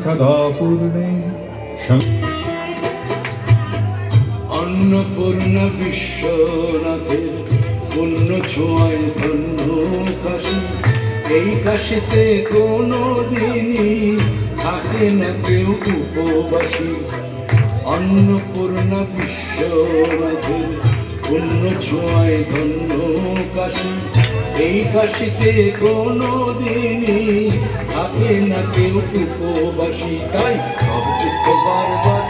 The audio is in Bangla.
সদা পূর্ণে। অন্নপূর্ণা বিশ্বনাথের পুণ্য ছোঁয়ায় ধন্য কাশী। এই কাশীতে কোনো দিনই থাকে না কেউ উপবাসী। অন্নপূর্ণা বিশ্বনাথের পুণ্য ছোঁয়ায় ধন্য কাশী। এই কাশীতে কোনো দিনই থাকে না কেউ উপবাসী। তাই সব দুঃখ বারবার